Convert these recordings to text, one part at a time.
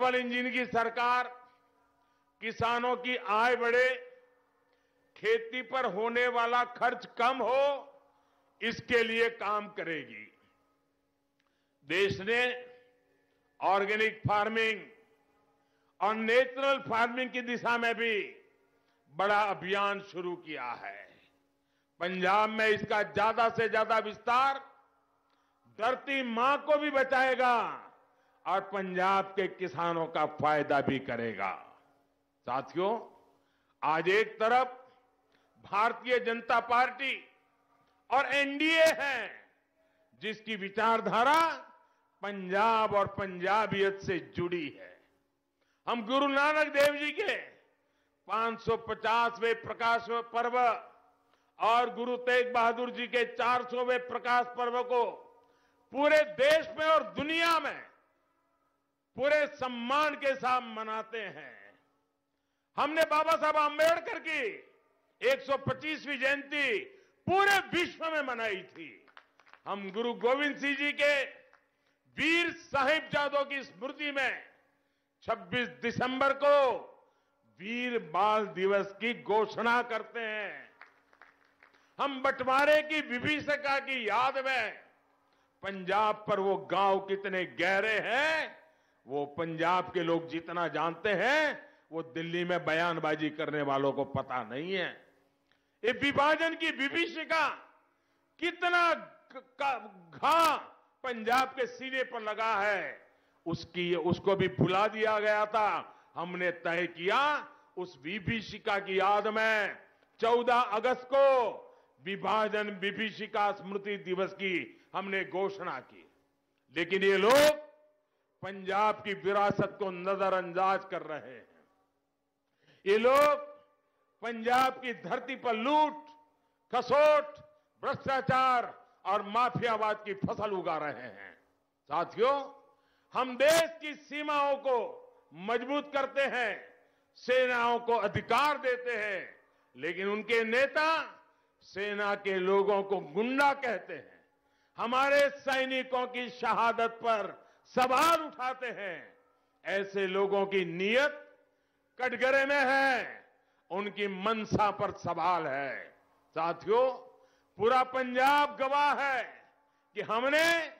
Double engine की सरकार किसानों की आय बढ़े, खेती पर होने वाला खर्च कम हो, इसके लिए काम करेगी। देश ने ऑर्गेनिक फार्मिंग और नेचुरल फार्मिंग की दिशा में भी बड़ा अभियान शुरू किया है। पंजाब में इसका ज्यादा से ज्यादा विस्तार धरती मां को भी बचाएगा और पंजाब के किसानों का फायदा भी करेगा। साथियों, आज एक तरफ भारतीय जनता पार्टी और एनडीए है, जिसकी विचारधारा पंजाब और पंजाबियत से जुड़ी है। हम गुरु नानक देव जी के 550वें प्रकाश पर्व और गुरु तेग बहादुर जी के 400वें प्रकाश पर्व को पूरे देश में और दुनिया में पूरे सम्मान के साथ मनाते हैं। हमने बाबा साहब आंबेडकर की 125वीं जयंती पूरे विश्व में मनाई थी। हम गुरु गोविंद सिंह जी के वीर साहिबजादों की स्मृति में 26 दिसंबर को वीर बाल दिवस की घोषणा करते हैं। हम बंटवारे की विभीषिका की याद में पंजाब पर वो गांव कितने गहरे हैं, वो पंजाब के लोग जितना जानते हैं, वो दिल्ली में बयानबाजी करने वालों को पता नहीं है। ये विभाजन की विभीषिका कितना घा पंजाब के सीने पर लगा है, उसको भी भुला दिया गया था। हमने तय किया उस विभीषिका की याद में 14 अगस्त को विभाजन विभीषिका स्मृति दिवस की हमने घोषणा की। लेकिन ये लोग पंजाब की विरासत को नजरअंदाज कर रहे हैं। ये लोग पंजाब की धरती पर लूट, खसोट, भ्रष्टाचार और माफियावाद की फसल उगा रहे हैं। साथियों, हम देश की सीमाओं को मजबूत करते हैं, सेनाओं को अधिकार देते हैं, लेकिन उनके नेता सेना के लोगों को गुंडा कहते हैं। हमारे सैनिकों की शहादत पर सवाल उठाते हैं। ऐसे लोगों की नीयत कटघरे में है, उनकी मंशा पर सवाल है। साथियों, पूरा पंजाब गवाह है कि हमने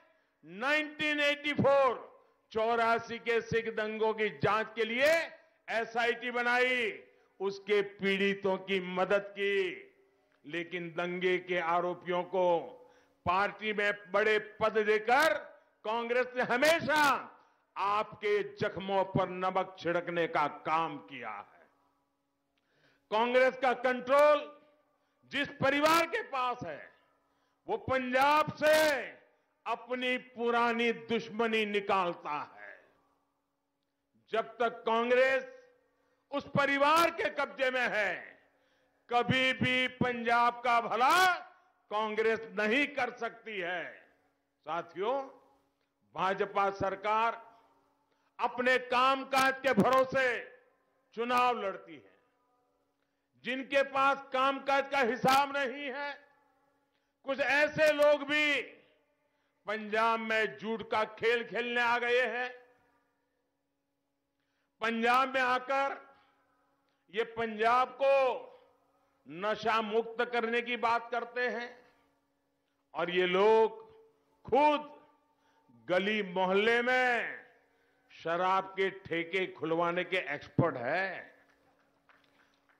1984 के सिख दंगों की जांच के लिए एसआईटी बनाई, उसके पीड़ितों की मदद की। लेकिन दंगे के आरोपियों को पार्टी में बड़े पद देकर कांग्रेस ने हमेशा आपके जख्मों पर नमक छिड़कने का काम किया है। कांग्रेस का कंट्रोल जिस परिवार के पास है, वो पंजाब से अपनी पुरानी दुश्मनी निकालता है। जब तक कांग्रेस उस परिवार के कब्जे में है, कभी भी पंजाब का भला कांग्रेस नहीं कर सकती है। साथियों, भाजपा सरकार अपने कामकाज के भरोसे चुनाव लड़ती है। जिनके पास कामकाज का हिसाब नहीं है, कुछ ऐसे लोग भी पंजाब में झूठ का खेल खेलने आ गए हैं। पंजाब में आकर ये पंजाब को नशा मुक्त करने की बात करते हैं और ये लोग खुद गली मोहल्ले में शराब के ठेके खुलवाने के एक्सपर्ट हैं।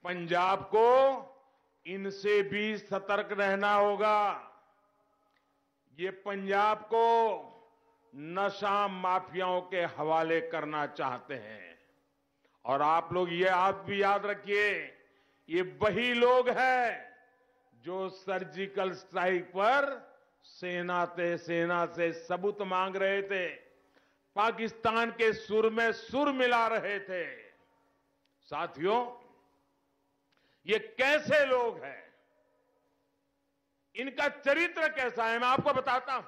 पंजाब को इनसे भी सतर्क रहना होगा। ये पंजाब को नशा माफियाओं के हवाले करना चाहते हैं। और आप लोग ये आप भी याद रखिए, ये वही लोग हैं जो सर्जिकल स्ट्राइक पर सेना से सबूत मांग रहे थे, पाकिस्तान के सुर में सुर मिला रहे थे। साथियों, ये कैसे लोग हैं, इनका चरित्र कैसा है, मैं आपको बताता हूं।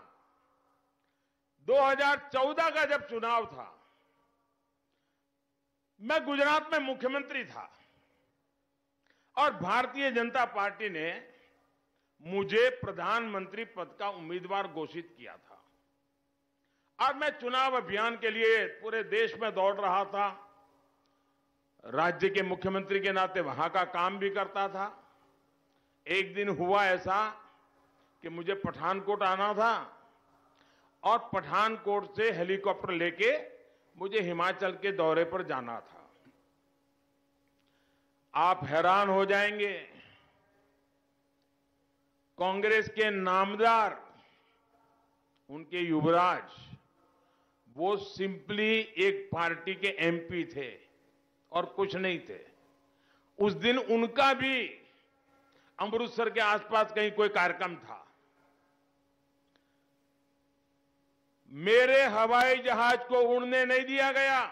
2014 का जब चुनाव था, मैं गुजरात में मुख्यमंत्री था और भारतीय जनता पार्टी ने मुझे प्रधानमंत्री पद का उम्मीदवार घोषित किया था। आज मैं चुनाव अभियान के लिए पूरे देश में दौड़ रहा था। राज्य के मुख्यमंत्री के नाते वहां का काम भी करता था। एक दिन हुआ ऐसा कि मुझे पठानकोट आना था और पठानकोट से हेलीकॉप्टर लेके मुझे हिमाचल के दौरे पर जाना था। आप हैरान हो जाएंगे, कांग्रेस के नामदार, उनके युवराज, वो सिंपली एक पार्टी के एमपी थे और कुछ नहीं थे। उस दिन उनका भी अमृतसर के आसपास कहीं कोई कार्यक्रम था। मेरे हवाई जहाज को उड़ने नहीं दिया गया।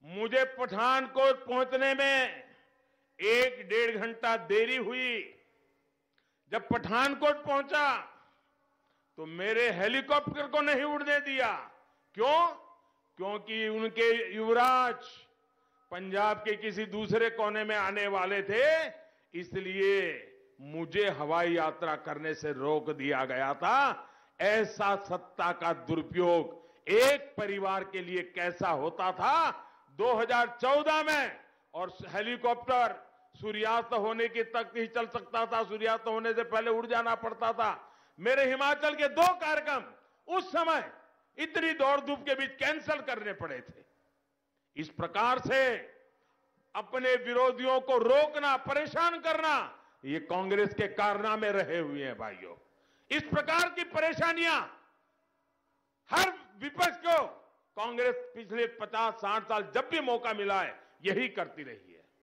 मुझे पठानकोट पहुंचने में 1-1.5 घंटा देरी हुई। जब पठानकोट पहुंचा तो मेरे हेलीकॉप्टर को नहीं उड़ने दिया। क्यों? क्योंकि उनके युवराज पंजाब के किसी दूसरे कोने में आने वाले थे, इसलिए मुझे हवाई यात्रा करने से रोक दिया गया था। ऐसा सत्ता का दुरुपयोग एक परिवार के लिए कैसा होता था 2014 में। और हेलीकॉप्टर सूर्यास्त होने की तक ही चल सकता था, सूर्यास्त होने से पहले उड़ जाना पड़ता था। मेरे हिमाचल के 2 कार्यक्रम उस समय इतनी दौड़ धूप के बीच कैंसिल करने पड़े थे। इस प्रकार से अपने विरोधियों को रोकना, परेशान करना, ये कांग्रेस के कारनामे रहे हुए हैं भाइयों। इस प्रकार की परेशानियां हर विपक्ष को कांग्रेस पिछले 50-60 साल जब भी मौका मिला है यही करती रही है।